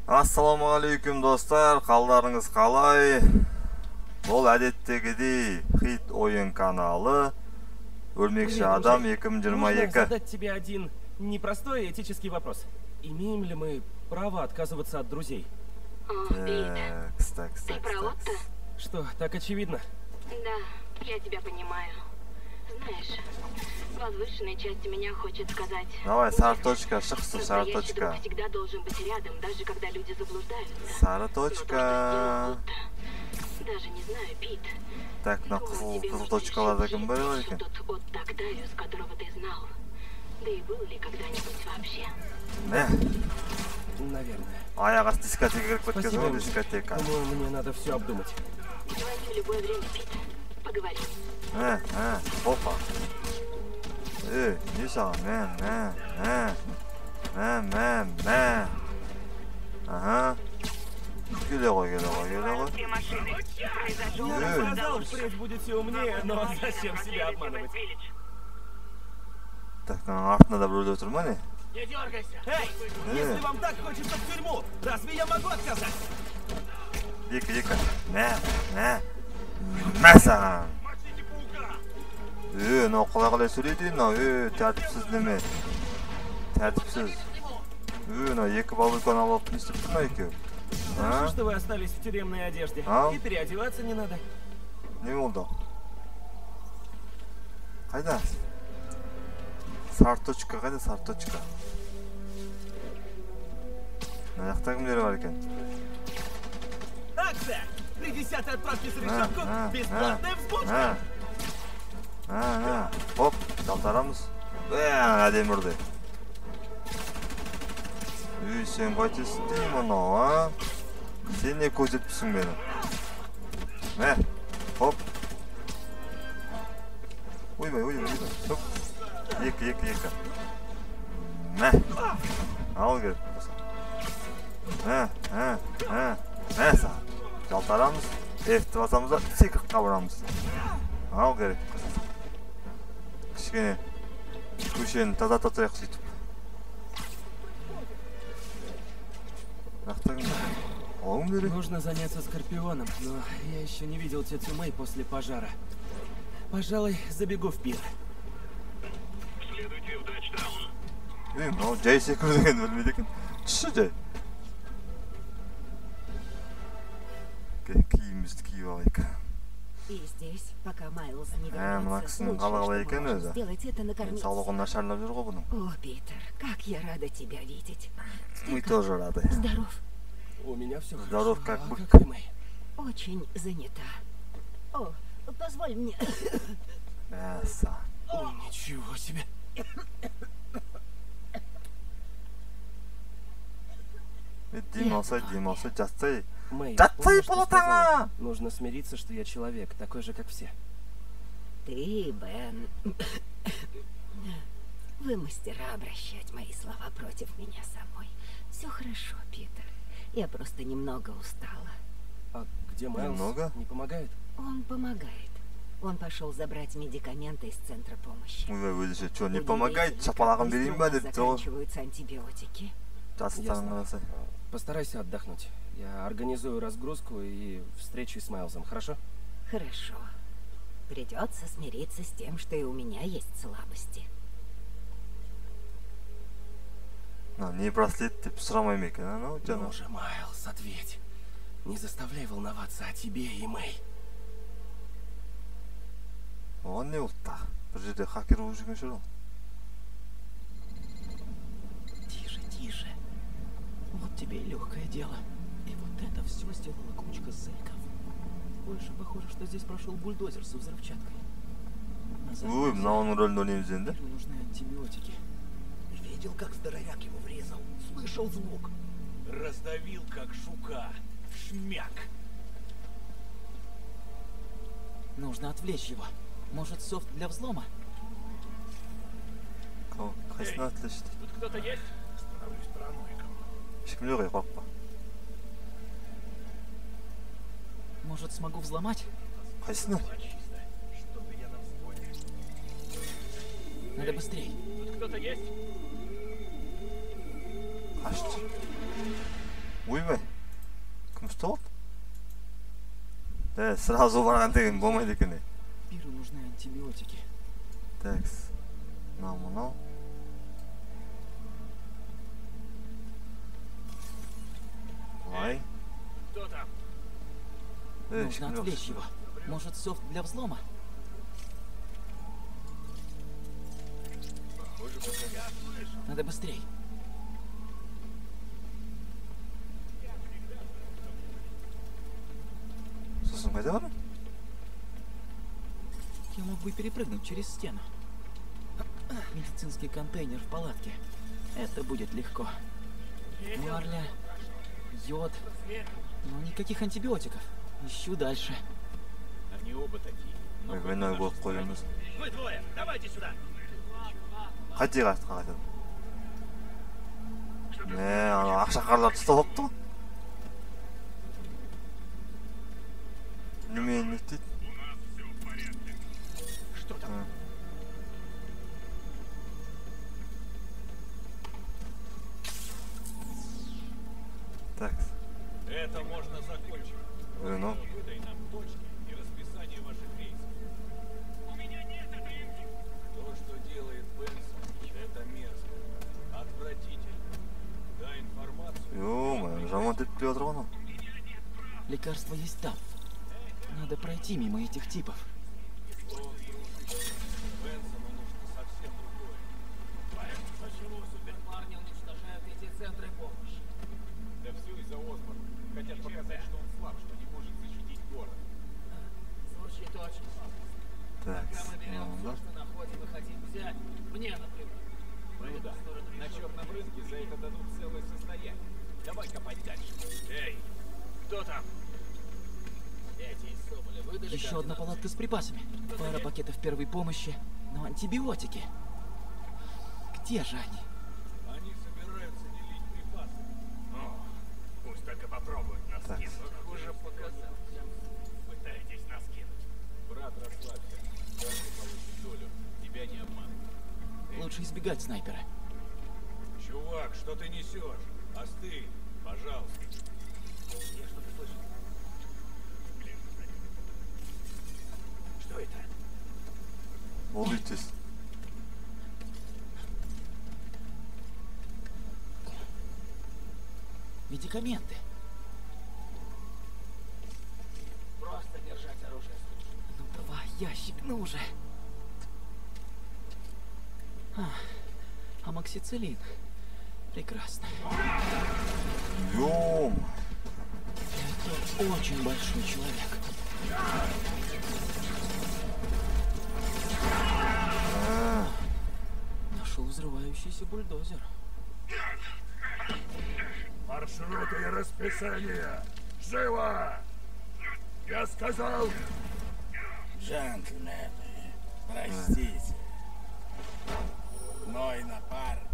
Ассаламуалейкум достар, қалдарыңыз қалай? Бұл әдеттегідей хит ойын каналы Өлмекші адам 2022. Можно задать тебе один непростой этический вопрос. Имеем ли мы право отказываться от друзей? Такс. Ты про Отто? Что, так очевидно? Да, я тебя понимаю. Знаешь, возвышенная часть меня хочет сказать... Давай, сары точка, шықсы, сары Настоящий точка. друг всегда должен быть рядом, даже когда люди заблуждаются. Сары точка. Даже не знаю, Пит. Так, на қызыл точкаларда кім бар екен? Тот Отто Октавиус, которого ты знал. Да и был ли когда-нибудь вообще? Наверное. Аяқ асты дискотека кіріп кеткен Спасибо, ғой, Эмси. дискотека. Думаю, мне надо все обдумать. Звони в любое время, Пит. Поговорим. Опа. Не саған, Ага. Келе ғой. Две машины. Произошел Я разгон сказал, заложников. впредь будете умнее, но зачем себя обманывать? Так, артында да біреулер тұр ма не? Не дергайся! Эй, если вам так хочется в тюрьму, разве я могу отказать? Екі. Мә саған. Мынау қалай сөйлейді, мынау, тәртіпсіз неме. Тәртіпсіз. Мынау екі балыканы алып не істеп тұр ма екеу? Хорошо, что вы остались в тюремной одежде. И переодеваться не надо. Не болды? Қайда? Сары точка қайда, сары точка? Мына жақта кімдер бар екен? Акция! При 10-й отправке с речевку бесплатная взбучка! Хоп, жалтарамыз. Әдемі ұрды. Сен қайтесің деймін анау, Сен не көрсетпісің мені? Хоп. Ойбай. Хоп. Екі. Ал керек. Саған. Жалтарамыз. F-ті басамыз да, секіртқа бұрамыз. Ал керек. Кішкене көшені таза-таза сөйтіп. Нужно заняться Скорпионом, но я еще не видел тетю Мэй после пожара. Пожалуй, забегу в пир. Следуйте в Дачтаун. Мынау жай секіру деген білмейді екен. Түсі жай. Киімімізді киіп алайық. И здесь, пока Майлз не Мына вернется, кісінің қалай екен өзі. сделать это накормить. Денсаулығы нашарлап жүр ғой бұның. О, Питер, как я рада тебя видеть. Мы тоже рады. Здоров. У меня все Здоров, хорошо. как бык. Как и Мэй? Очень занята. О, позволь мне. Ничего себе. Демалса, жатсай. Мэй, Жатсай помнишь, что полотаңа! сказала? Нужно смириться, что я человек, такой же, как все. Ты, Бен, вы мастера обращать мои слова против меня самой. Все хорошо, Питер. Я просто немного устала. А где Майлз? Немного? Не помогает? Он помогает. Он пошел забрать медикаменты из центра помощи. Өзі что, не помогает? Шапалағын берейін ба деп тұр. Заканчиваются антибиотики. Жастықтан қаласай. Постарайся отдохнуть. Я организую разгрузку и встречу с Майлзом, хорошо? Хорошо. Придется смириться с тем, что и у меня есть слабости. Не браслет деп сұрамаймын екен, анау Ну жаңа. же, Майлз, ответь. Не заставляй волноваться о тебе и Мэй. Оған не болды та? Бір жерде хакер болып жүрген шығар ол. Тише. Вот тебе и легкое дело. И вот это все сделала кучка зэков. Больше похоже, что здесь прошел бульдозер со взрывчаткой. Мынауның рөлін ойнаймыз енді. Теперь нужны антибиотики. Видел, как здоровяк ему врезал? Слышал звук? Раздавил, как жука. Шмяк. Нужно отвлечь его. Может, софт для взлома? Қайсына atleşti? Тут кто-то есть? Становлюсь параноиком. Ешкім жоқ, қорықпа. Может, смогу взломать? Қайсына? Чисто. Чтобы я на взводе. Надо быстрей. Тут кто-то есть? Қашты. ойбай, кім ұстап алды? Сразу барған деген болмайды екен. Пиру нужны антибиотики. Такс, мынау. Лай. Кто там? Нужно отвлечь его. Может, софт для взлома? Похоже, я слышу. Надо быстрей. Сосын қайда бара? Я мог бы перепрыгнуть через стену. Медицинский контейнер в палатке. Это будет легко. Марля, йод, но никаких антибиотиков. Ищу дальше. Они оба такие. Ой, войной болып қойымыз. Вы двое, давайте сюда. Қайда қашты қайтады? Ана ақшақарларды ұстап алыпты ғой. Немене не істейді? Что там? Так. Это можно закончить. Ну. Выдай нам точки и расписание ваших рейсов. У меня нет этой инфы. То, что делает Бенсон, это мерзко. Отвратительно. Дай информацию. Ё-моё, жаман етпей отыр ғой анау. Лекарство есть там. Надо пройти мимо этих типов. Бенсону нужно совсем другое. Почему суперпарни уничтожают эти центры помощи? Да все из-за Осборна. Хотят показать, что он слаб, что не может защитить город. Звучит очень слабо. Так, Когда мы берем ну все, да. что находим и хотим взять, мне, например. Ну да, на черном рынке за это дадут целое состояние. Давай копать дальше. Эй, кто там? Эти из Соболя выдали Еще одна палатка с припасами. Пара пакетов первой помощи. Но антибиотики. Где же они? Они собираются делить припасы. Ну, пусть только попробуют нас Так. кинуть. Похоже, показал. Пытаетесь нас кинуть. Брат, расслабься. Каждый получит долю. Тебя не обманут. Лучше избегать снайпера. Чувак, что ты несешь? Остынь, пожалуйста. Я что-то слышал. Что это? Ол үйтесіз. Медикаменты. Просто держать оружие слушай. Ну давай, ящик, ну уже. Амоксициллин. Прекрасно. Ё-моё. Это очень большой человек. Нашел взрывающийся бульдозер. Маршруты и расписание! Живо! Я сказал! Джентльмены, простите. Мой напарник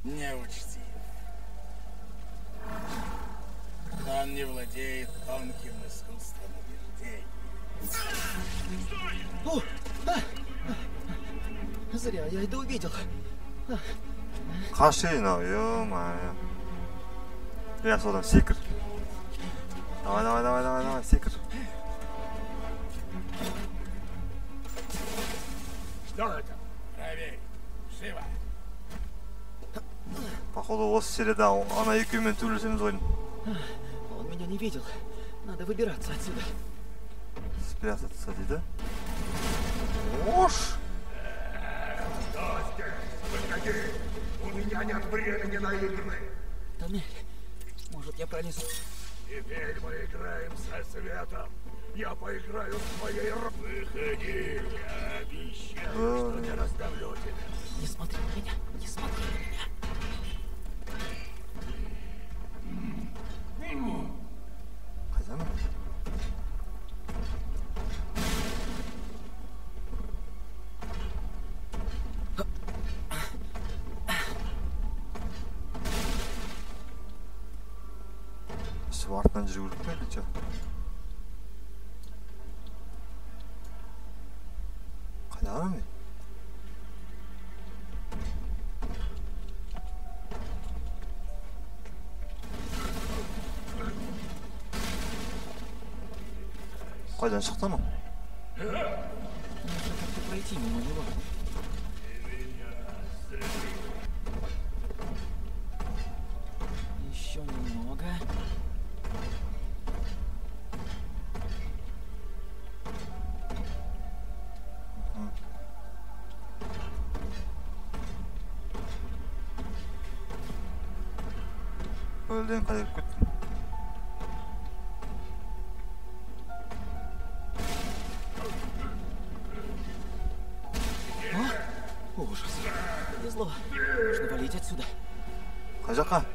неучтив. Он не владеет тонким искусством убеждений. О! Зря я это увидел. Қашейін ау, ё-моё. Я содан секір. Давай, секір. Что это? Проверь. Живо. Походу осы серияда ана екеуімен төбелесеміз ғой. Он меня не видел. Надо выбираться отсюда. Спрятаться дейді. Ош! Кто здесь? Выходи! У меня нет времени на игры! Тоннель. Может, я пролезу? Теперь мы играем со светом. Я поиграю с твоей Выходи! Я обещаю, что не раздавлю тебя. Не смотри на меня. Не смотри на меня. Қайда ма? Все артынан жүру керек пе или че? Қайда барамын мен? Қайдан шықтың ол? Нужно как-то пройти мимо него. Еще немного. Өлден қайып кеттің? Ужас. Повезло. Нужно валить отсюда. Қай жаққа?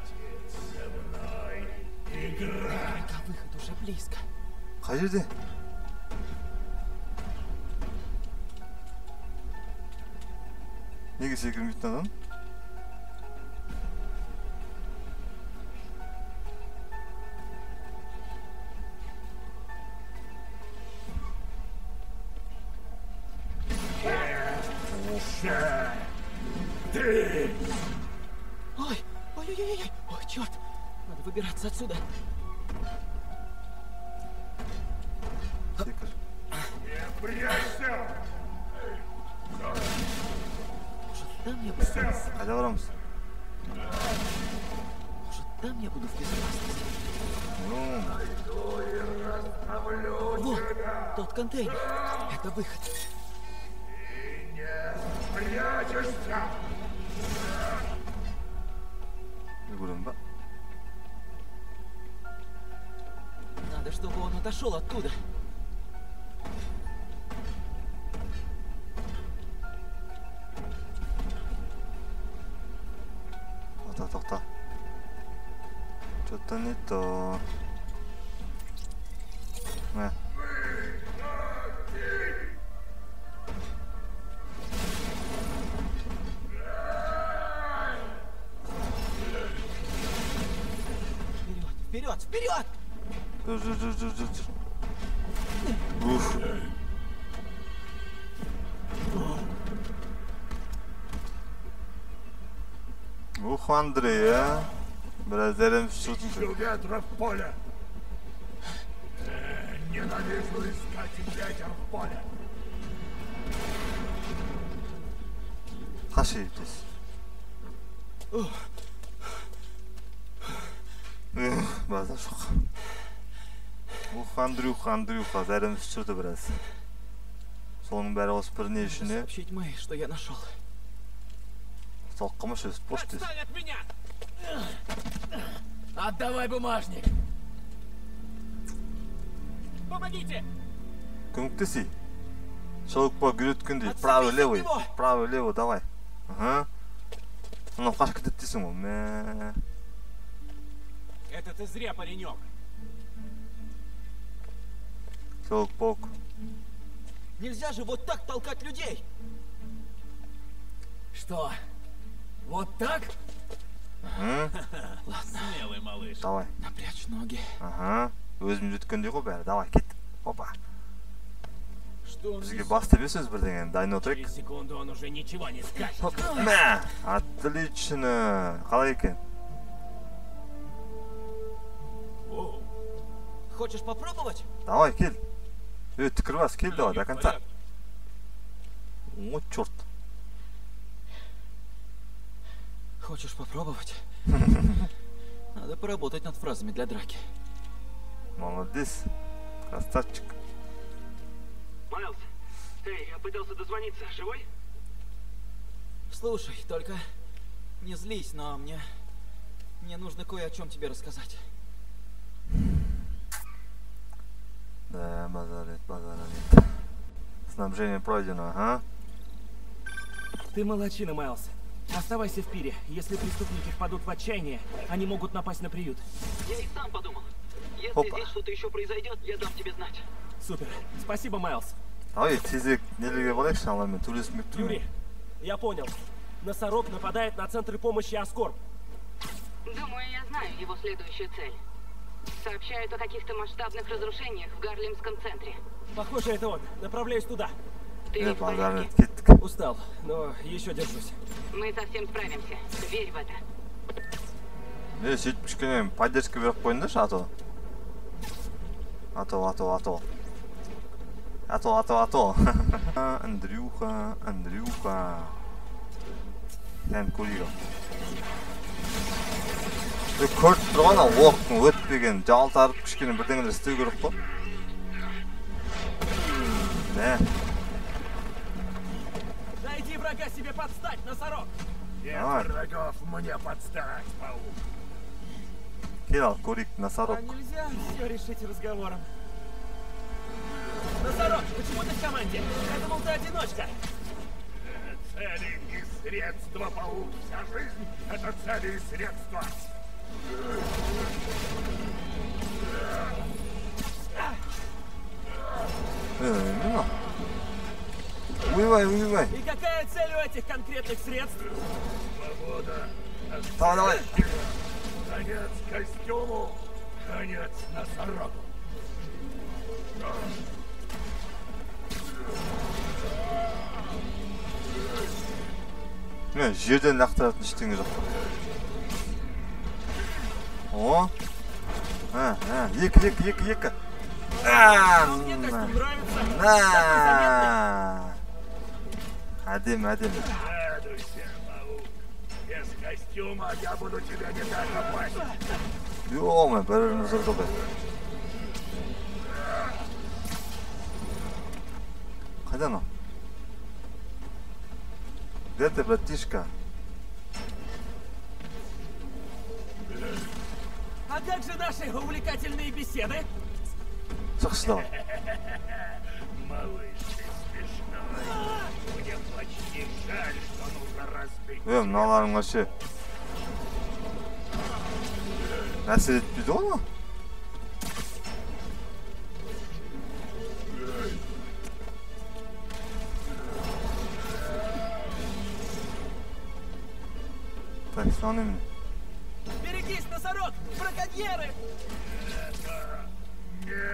Наверняка выход уже близко. Қай жерде? Неге секірмейтін адам? Ой, ой-ой-ой, ой, черт. Надо выбираться отсюда. Секір. Может, там я буду? Қайда барамыз? Может, там я буду в безопасности? Ну, Вот, тот контейнер. Это выход. жүгірем ба? Надо, чтобы он отошел оттуда. Тоқта. Что-то не то. Мә. Вперед, вперед! Жүр. Уф. Ух, Андрей, а? Biraz derin sürdün. Ветра в поле. Ненавижу искать ветер в поле. Kaç yiğitiz? Bazen şok. Андрюха, derin sürdü biraz. Sonun beri осы бір не Надо ішіне сообщить Мэй, что я нашел. соққымыш өз поштес. Отстань от меня! Отдавай бумажник! Помогите! Көмектесей. Шылықпа күреткендей. Правый, левый, давай. Ага. Мынау қашып кетеді дейсің ғой. Мә. Это ты зря, паренек. Шылықпок. Нельзя же вот так толкать людей! Что? Вот так? Ага. Ладно, Смелый малыш. Давай. напрячь ноги. Ага. Өзім жеткендей ғой бәрі. Давай, кет. Опа. Что он Бізге несет? басты берсіз бірдеңені. Дайын отырайық. Через секунду он уже ничего не скажет. Мә. Отлично. Қалай екен? Воу. Хочешь попробовать? Давай, кел. Түкірбас, кел давай, до Ноги в конца. порядке. О, черт. Хочешь попробовать? Надо поработать над фразами для драки. Молодец. Красавчик. Майлз, эй, я пытался дозвониться. Живой? Слушай, только не злись, но мне нужно кое о чем тебе рассказать. Да, базарит. Снабжение пройдено, ага. Ты молодчина, Майлз. Оставайся в пире. Если преступники впадут в отчаяние, они могут напасть на приют. Я и сам подумал. Если Опа. здесь что-то еще произойдет, я дам тебе знать. Супер. Спасибо, Майлз. Давай, тезек нелеге болайықшы, аламен төлесмек Юрий, тұрмын. я понял. Носорог нападает на центры помощи Аскорб. Думаю, я знаю его следующую цель. Сообщают о каких-то масштабных разрушениях в Гарлемском центре. Похоже, это он. Направляюсь туда. Ты в порядке? Базарит, кеттік. Устал, но еще держусь. Мы совсем справимся. Верь в это. Сөйтіп кішкене поддержка беріп қойыңдаршы, ато. А то. Андрюха. Hän кулига. Көріп тұрған оқтың өтпеген жалтарып кішкене бірдеңелер істеу керек қой. Не. Найди врага себе подстать, носорог! Нет врагов мне подстать, паук. Кел ал, көрейік, носорог. А нельзя все решить разговором. Носорог, почему ты в команде? Я думал, ты одиночка. Цели и средства, паук. Вся жизнь — это цели и средства. Воевай. И какая цель у этих конкретных средств? Свобода. Давай. Конец костюму. Конец носорогу. Жерден лақтыратын ештеңе жоқ. О. Екі. Мне костюм нравится. Әдемі. Радуйся, паук. Без костюма я буду тебя не так опасен. Ё-моё, бір-біріміз ұрды. Қайда анау? Где ты, братишка? А как же наши увлекательные беседы? Шықшы давай. Малыш, ты смешной. Мне почти жаль, что нужно разбить. Мыналарың вообще әсер етпейді ғой ма? Так, сон именно. Берегись, носорог! Браконьеры!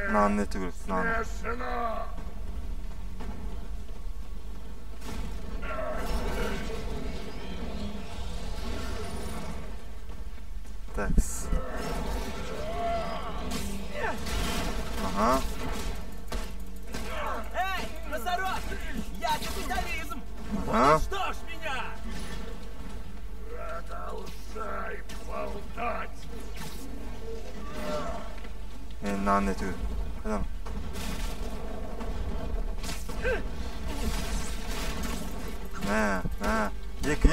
Мынаны нету керек, мынаны. Смешно. Такс. Ага. Эй, носорог! Я капитализм! Ага. Что ж меня? Продолжай болтать. Мынаны нету керек. Қайдан? Екі.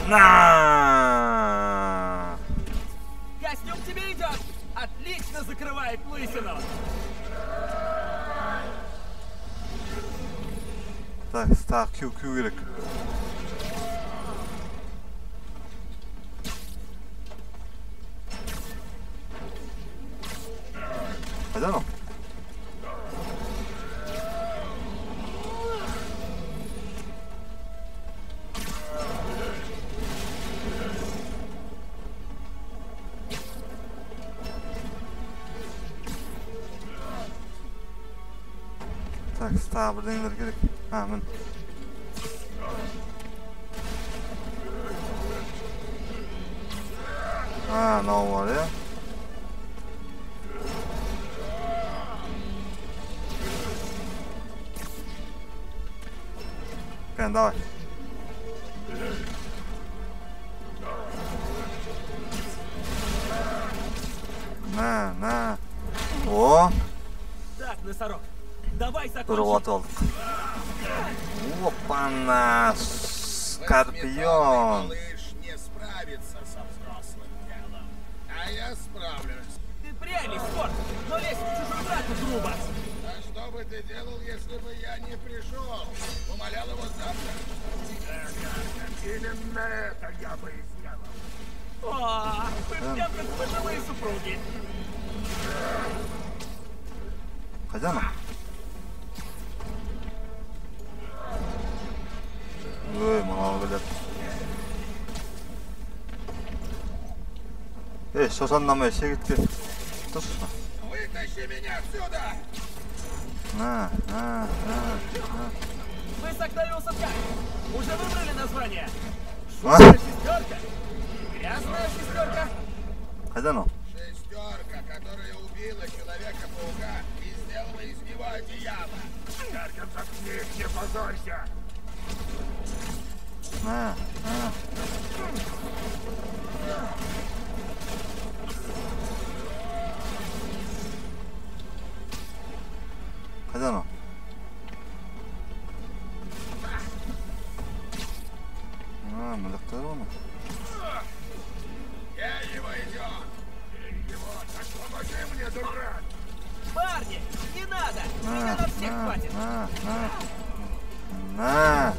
На! Костюм тебе идет! Отлично закрывает лысину! Так, Q керек. Қайда анау? Так, тағы бірдеңелер керек. Мін. Мынау бар, иә? Кән, давай. На. О! Так, носорог, давай закончим. Тұрып алдық. Опа-на! Скорпион! Малыш не справится со взрослым делом. А я справлюсь. Ты прелесть, спорт, но лезть в чужую драку грубо. А что бы ты делал, если бы я не пришел? Умолял его завтра? Именно это я бы и сделал. О, вы прям как пожилые супруги. Қайда ана? Мынау келеді. Шошандамай шегітке. Тұршы. Вытащи меня отсюда! На. Вы с Октавиусом как? Уже выбрали название? Шумная шестерка? Грязная шестерка? Қайда анау? Шестерка, которая убила убила Человека-паука и сделала из него одеяло. Ярком заткни их, не позорься! На. Қайда анау? Мүліктер оны. Я его идет. Так помоги мне, дурак! Парни, не надо! Меня на всех хватит! На.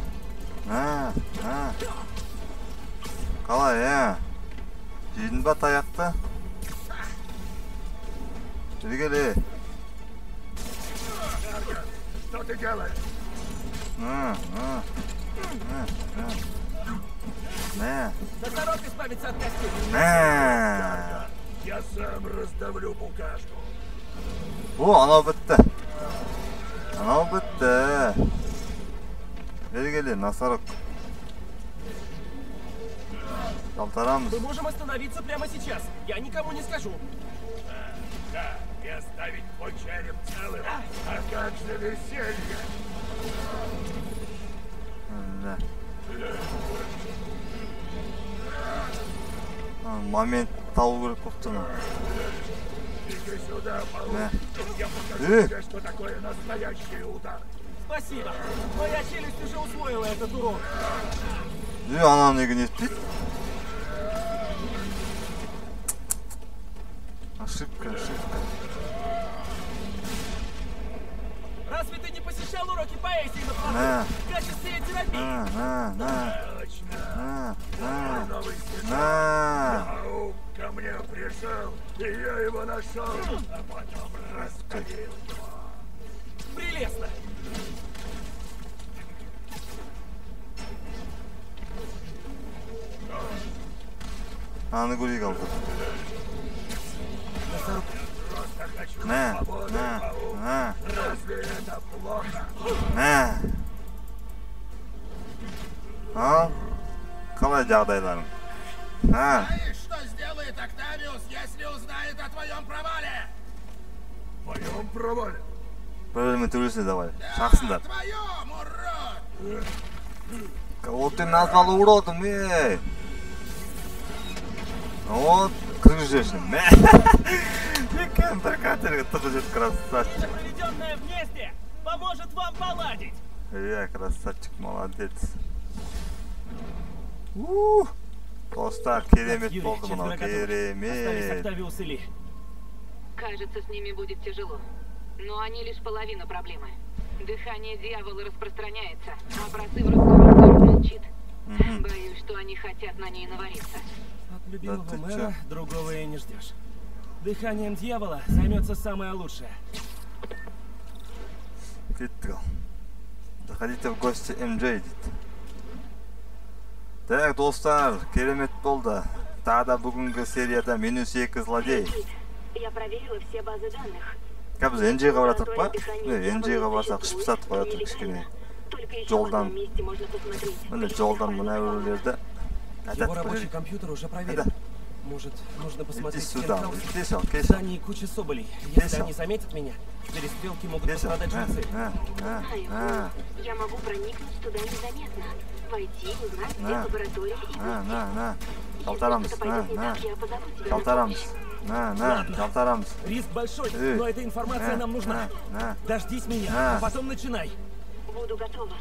Қалай, жейдің ба таяқты? Жүргелі. Что ты делаешь? На. Носорог избавится от костюма! На. Я сам раздавлю букашку. О, анау бітті. Бергелі, носорог. Жалтарамыз. Мы можем остановиться прямо сейчас. Я никому не скажу. Да, и оставить твой череп целым. А как же веселье? Да. Момент табу керек болып тұр. Иди сюда, малыш. Я покажу тебе, что такое настоящий удар. Спасибо. Моя челюсть уже усвоила этот урок. Анау неге не етпейді? Ошибка. Разве ты не посещал уроки поэзии на плаву? В качестве терапии? Паук ко мне пришел, и я его нашел, а потом раскалил его. Прелестно. Аны көрейік алды. Просто хочу свободы, паук. Разве это плохо? Қалай жағдайларың? Знаешь, что сделает Октавиус, если узнает о твоем провале? В моем провале? Проблема төбелесіне давай. Шақсындар. Твоем, урод! Вот ты назвал уродом, Вот, крыжешься. Екен бір катерге тұғы жет, красавчик. Проведенное вместе поможет вам поладить. Красавчик, молодец. Достар, керемет болды мынау, керемет. Октавиус и Ли. Кажется, с ними будет тяжело. Но они лишь половина проблемы. Дыхание дьявола распространяется, а прозыврый скоро молчит. Боюсь, что они хотят на ней навариться. От любимого мэра другого и не ждешь. Дыханием дьявола займется самое лучшее. Кеттік ал. Заходите в гости МД дейді. Так, достар, керемет болды. Тағы бүгінгі серияда -2 злодей. Я проверила все базы данных. Біз НЖ-ға баратық па? НЖ-ға барсақ ішіп сатып қоятық кішкене. Жолдан. Міне жолдан мына өрелерді. Его рабочий компьютер уже проверен. Может, нужно посмотреть стенхаус? В здании куча соболей. Если они заметят меня, перестрелки могут пострадать жильцы. Я могу проникнуть туда незаметно. Войти, узнать, где лаборатория и выйти. Жалтарамыз. Жалтарамыз. Риск большой, но эта информация нам нужна. Дождись меня, а потом начинай. Буду готова.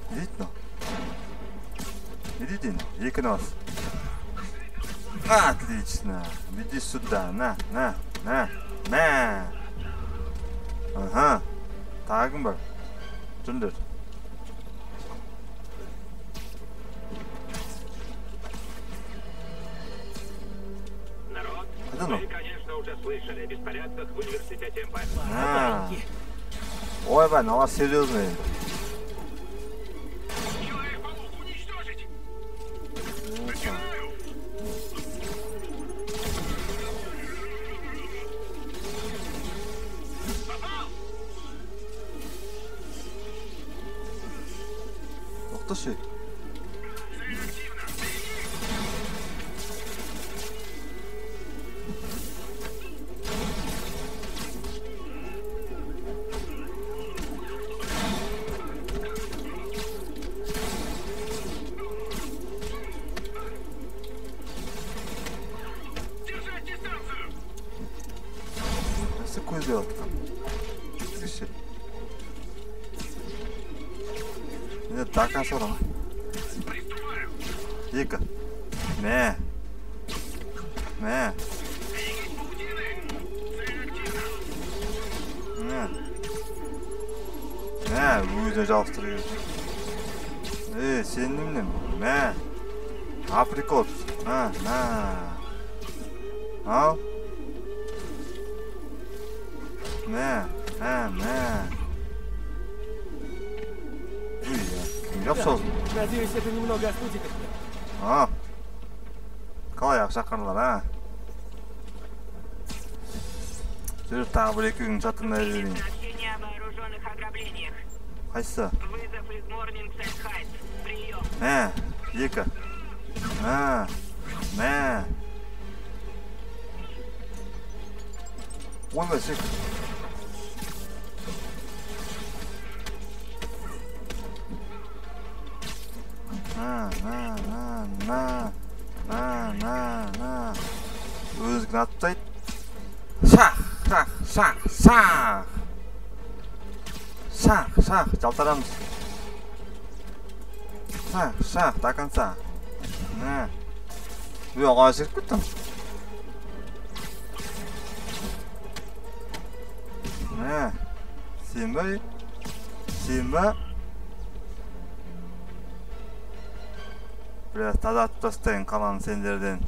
Видно? Иди, екі нос. Отлично. Иди сюда. На. Ага. Тағым бар. Жүндір. Народ, вы, конечно, уже слышали о беспорядках в университете МП. Ойбай, нала серьезный. Человек-паук уничтожить! Тоқташы. деп атқан. Кіші. Мені дақан сорама. Екі. Мә. Өзіне жалыстыры керек. Сен немнен? Мә. Априкот. Ал. Мә. Кім жапсоздың? Надеюсь, это немного остудит их. Қалай шақырылар, Жүріп тағы бір екі күн жатырмай берейін. Сообщение о вооруженных ограблениях. Қайсы? Вызов из Морнингсайд Хайтс. Прием. Екі. Ойбай, сек. Өзгін атпайды. Шах, жалтарамыз. Шах, до конца. Оған жүріп кеттім. Сен ба? Biraz тазартып тастайын қаланы сендерден.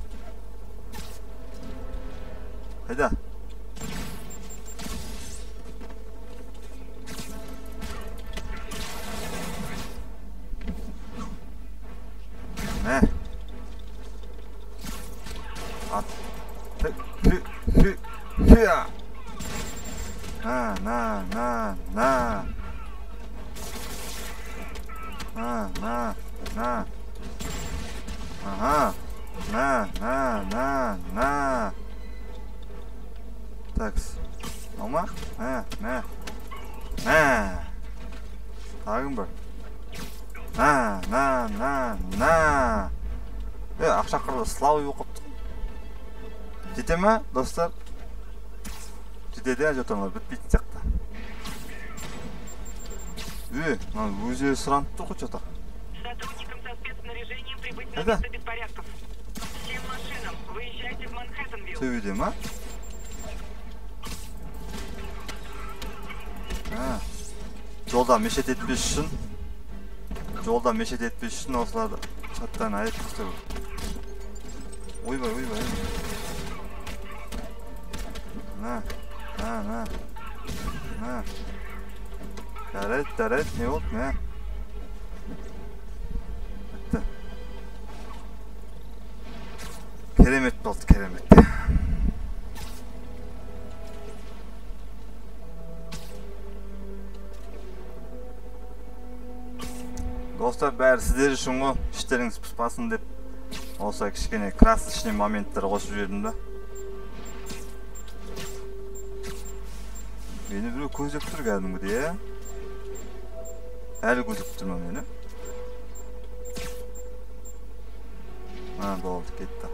Қайда? Такс. Алма? Тағын бір. Ақша қырды славы оқыпты. Жете ме, достар? Жетеді, жетеміз, бітпейтін сияқты. Өзі сұранып тұр ғой жата. Сотрудникам со спецснаряжением прибыть на место беспорядков. Всем машинам, выезжайте в Манхэттенвилл. Сөйде ма? Жолда мешет етпес үшін осыларды чаттан айып тұстау. Ойбай. Жарайт, не болды, не? Бітті. Керемет болды, керемет. Достар, бәрі сіздер үшін ғой, іштеріңіз пыспасын деп осы кішкене красочный моменттер қосып жібердім да. Мені біреу көзеп тұр кәдімгідей, әлі көзеп тұр ма мені? Болды, кетті.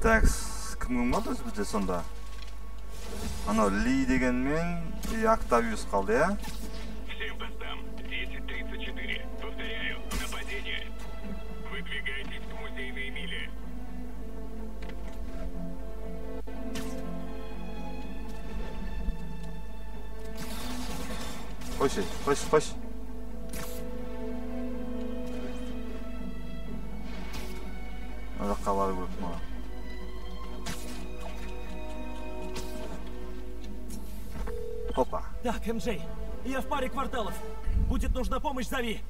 Так, кім қалды өзі бізде сонда? Анау Ли дегенмен Октавиус қалды, я? Всем постам, 10:34. Повторяю, нападение. Выдвигайтесь к музейной миле. Қойшы. Мына жаққа бару керек маған. Опа. Так, МJ, я в паре кварталов. Будет нужна помощь, зови.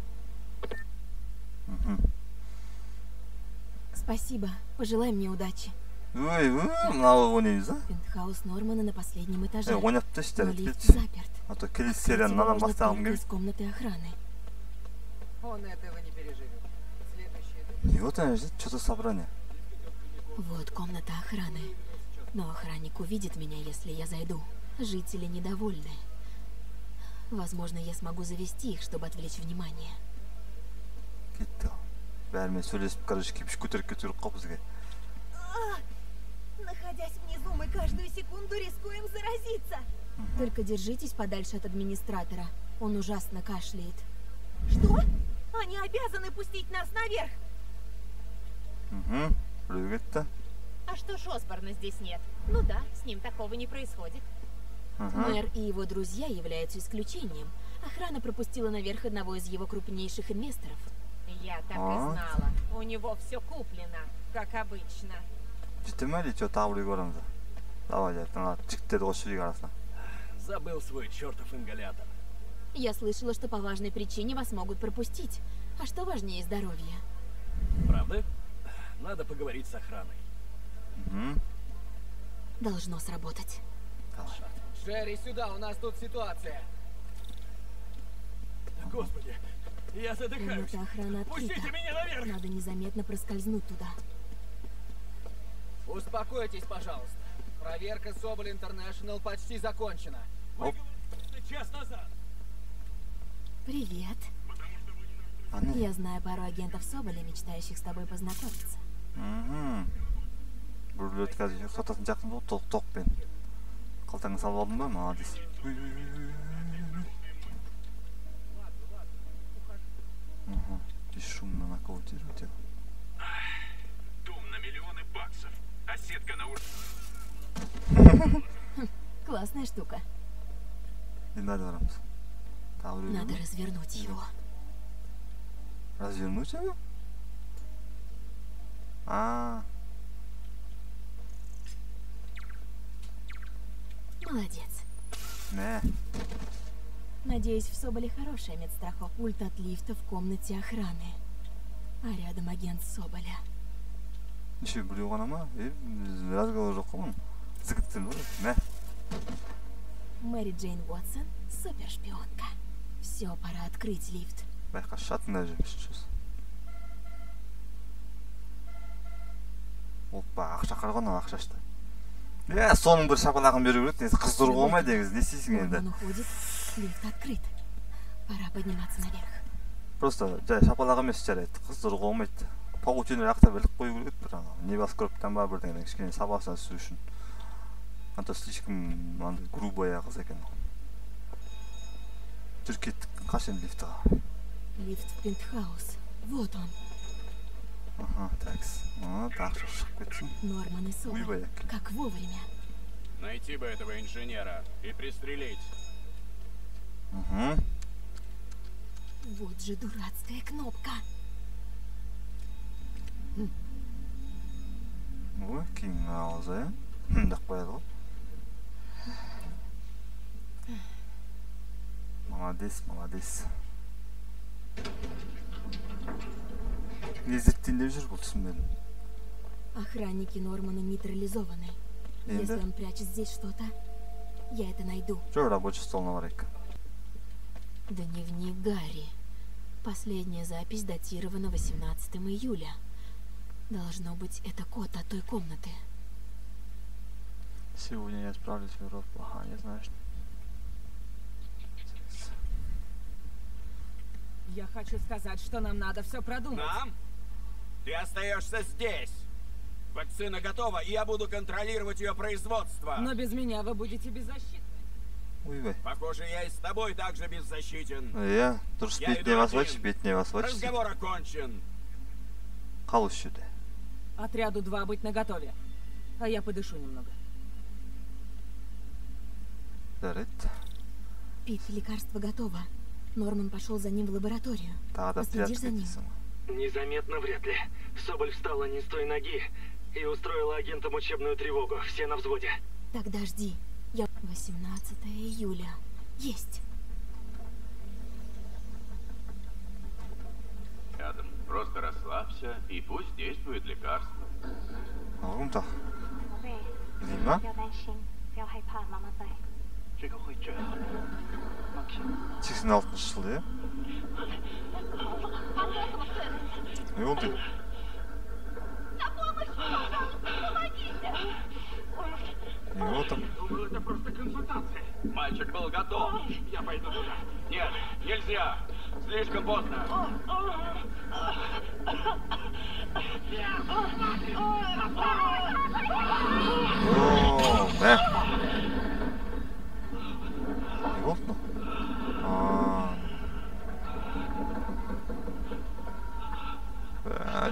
Спасибо. Пожелай мне удачи. Мынау ойнаймыз, а? Пентхаус Нормана на последнем этаже. Ойнап тастар, но лифт кетші. заперт. А то келесі серияны надан бастағым из келеді. комнаты охраны. Он этого не переживет. Не вот они ждут, что-то собрание. Вот комната охраны. Но охранник увидит меня, если я зайду. Жители недовольны. Возможно, я смогу завести их, чтобы отвлечь внимание. Кетті. Бәрімен сөйлесіп, короче, кепіш көтеріп қалып бізге. Находясь внизу, мы Каждую секунду рискуем заразиться. Только держитесь подальше от администратора. Он ужасно кашляет. Что? Они обязаны пустить нас наверх. Привет-то. А что ж Осборна здесь нет? Ну да, с ним такого не происходит. Мэр и его друзья являются исключением. Охрана пропустила наверх одного из его крупнейших инвесторов. Я так и знала. У него все куплено, как обычно. Забыл свой чертов ингалятор. Я слышала, что по важной причине вас могут пропустить. А что важнее здоровья? Правда? Надо поговорить с охраной. Должно сработать. Джерри, сюда, у нас тут ситуация. Господи, я задыхаюсь. Комната охраны открыта. Пустите меня наверх! Надо незаметно проскользнуть туда. Успокойтесь, пожалуйста. Проверка Соболь Интернешнл почти закончена. Час назад. Привет. Я знаю пару агентов Соболя, мечтающих с тобой познакомиться. Здесь шумно на квартире. Дом на миллионы баксов, а сетка на Классная штука. Надо развернуть его. Развернуть его? Молодец. Не. Надеюсь, в Соболе хорошая медстраховка. Пульт от лифта в комнате охраны. А рядом агент Соболя. Еще блюгана ма? Разговор жоқ қой. Зігіттен ғой. Не. Мэри Джейн Уотсон, супершпионка. Все, пора открыть лифт. Байқа шатында жүрміз сейчас. Опа, ақша қарған ақша ашты. Соның бір шапалағын беру керек. Қыз тұрғы болмайды деңіз. Не істейсің енді? Он уходит. Лифт открыт. Пора подниматься наверх. Просто жай шапалақ емес жарайды. Қыз тұрғы болмайды. Паутина жақта біліп қою керек бір не бас көріптен ба бірдеңе кішкене сабасына түсу үшін. А то слишком грубая қыз екен. Жүр кеттік. Қашан лифтіға? Лифт в пентхаус. Вот он. Такс. Так, что шығып кетсін. Норман и Соболь. Как вовремя. Найти бы этого инженера и пристрелить. Вот же дурацкая кнопка. Working hours, eh? Так қояды ғой. Молодец. Не зерттеліп жүр бұл түсінбедім. Охранники Нормана нейтрализованы. Если он прячет здесь что-то, я это найду. Что рабочий стол на варик? Дневник Гарри. Последняя запись датирована 18 июля. Должно быть, это код от той комнаты. Сегодня я справлюсь в Европу. Я знаю, что... Я хочу сказать, что нам надо все продумать. Нам? Ты остаешься здесь. Вакцина готова, и я буду контролировать ее производство. Но без меня вы будете беззащитны. Похоже, я и с тобой также беззащитен. Я дұрыс бетіне басып, Разговор окончен. Қалу сюда. Отряду 2 быть наготове. А я подышу немного. Пит, лекарство готово. Норман пошел за ним в лабораторию. Последишь за ним? Незаметно вряд ли. Соболь встала не с той ноги и устроила агентам учебную тревогу. Все на взводе. Тогда жди. 18 июля. Есть. Адам, просто расслабься и пусть действует лекарство. Đúng Gì đó? Сексен алтыншы жыл, иә? Не болды? Не болды? Думал, это просто консультация. Мальчик был готов. Я пойду туда. Нет, нельзя. Слишком поздно.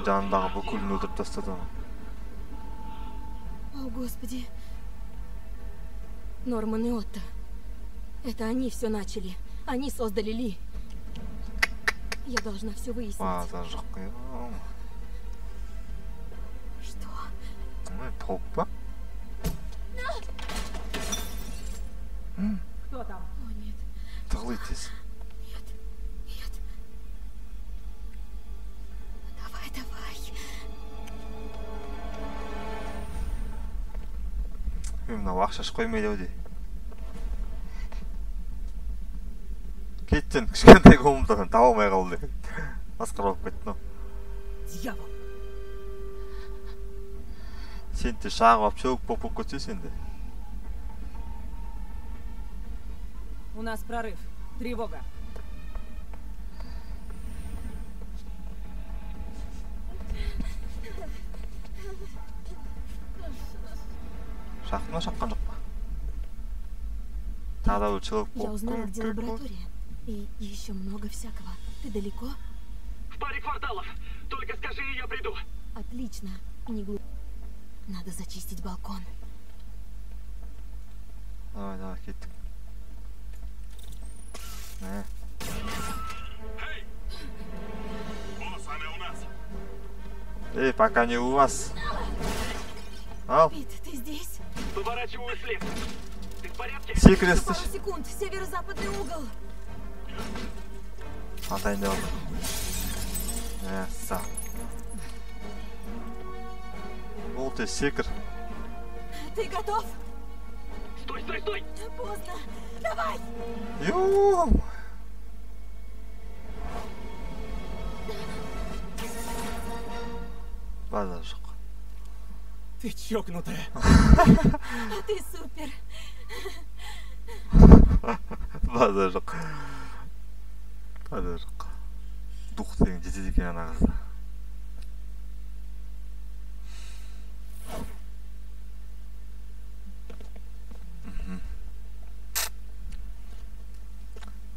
жанындағы бүкілін өлтіріп тастады. О, Господи. Норман и Отто. Это они все начали. Они создали Ли. Я должна все выяснить. Что? Толпа? Кто там? О, нет. Тығылайтыз. Нет. Давай. Мына ақшаш қоймайды ау де. Кеттен кішкентай комнатадан таба алмай қалды. Масқара болып кетті мынау. Дьявол. Сен де шағып алып шөп болып кетсің де. У нас прорыв. Тревога. Шақтың шаққан жоқ па? Тағы да шығып Я узнала, где лаборатория. И еще много всякого. Ты далеко? В паре кварталов. Только скажи, и я приду. Отлично. Не глупо. Надо зачистить балкон. Давай, кеттік. Эй! Босс, она у нас. Эй, пока не у вас. Ал. Пит, ты здесь? Поворачиваю след. Ты в порядке? Секрет. Пару секунд. Северо-западный угол. Атайын деп отыр. Ол те секір. Ты готов? Стой! Поздно. Давай! Ё! Базар жоқ. Ты чокнутая. А ты супер. Базар жоқ. Дух деген жетеді екен ана қызда.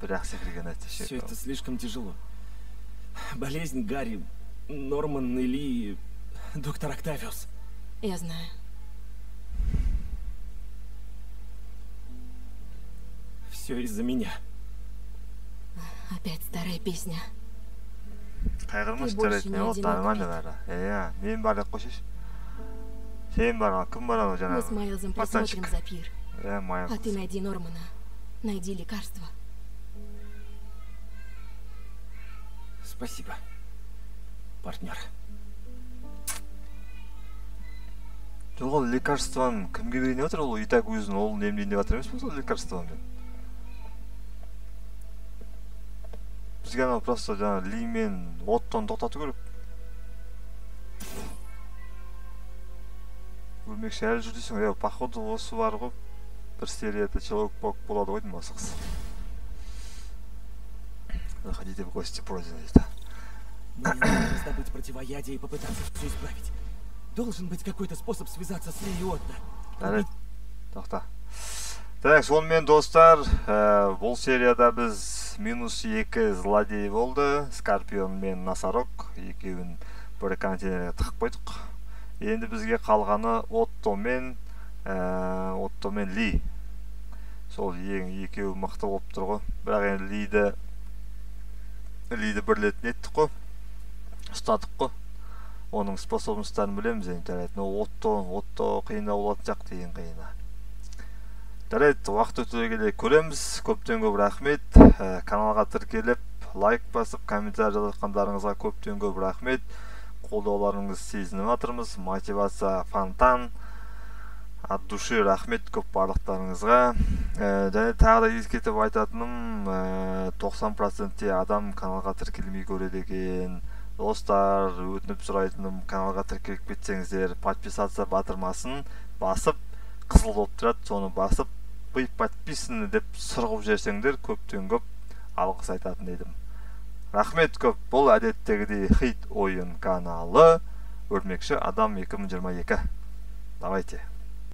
Бірақ секірген айтты. Все это слишком тяжело. Болезнь Гарри, Норман и Ли, доктор Октавиус. Я знаю. Все из-за меня. Опять старая песня. Қайғырмаш жарайды, ол нормально бәрі. Мен бар деп қойсайшы. Сен бар, кім бар ана жаңағы? Мы с Майлзом присмотрим за Пир. Майлз. А ты найди Нормана. Найди лекарство. Спасибо, партнер. Жоқ, ол лекарствоны кімге берейін деп отыр? Ол итак өзінің олын емдейін деп отыр емес пе сол лекарствоны? Бізге анау просто жаңағы Ли мен Оттоны тоқтату керек. Өлмекші әлі жүр дейсің, походу осы бар ғой. Бір серияда Человек-паук болады ғой деймін асықсы. Заходите в гости Прозенета. Мне надо раздобыть противоядие и попытаться все исправить. Должен быть какой-то способ связаться с Ли и Отто. Жарайды. Тоқта. Так, сонымен достар, бұл серияда біз -2 злодей болды. Скорпион мен Носорог екеуін бір контейнерге тығып қойдық. Енді бізге қалғаны Отто мен Ли. Сол екеуі мықты болып тұр ғой. Бірақ енді Лиді бірлетін еттік қой. Ұстадық қой. Оның способностарын білеміз енді жарайды. Отто қиындау болатын жақ деген қиына. Жарайды, уақыт өте келе көреміз. Көптен көп рахмет. Каналға тіркеліп, лайк басып, комментарий жазатқандарыңызға көптен көп рахмет. Қолдауларыңыз сезініп жатырмыз. Мотивация фонтан. От души рахмет көп барлықтарыңызға. Және тағы да ескертіп айтатыным, 90% адам каналға тіркелмей көреді екен. Достар, өтініп сұрайтыным, каналға тіркеліп кетсеңіздер, подписаться батырмасын басып, қызыл болып тұрады, соны басып, быть подписаны деп сұрғып жерсеңдер, көптен көп алғыс айтатын едім. Рахмет көп. Бұл әдеттегідей хит ойын каналы. Өрмекші адам 2022. Давайте.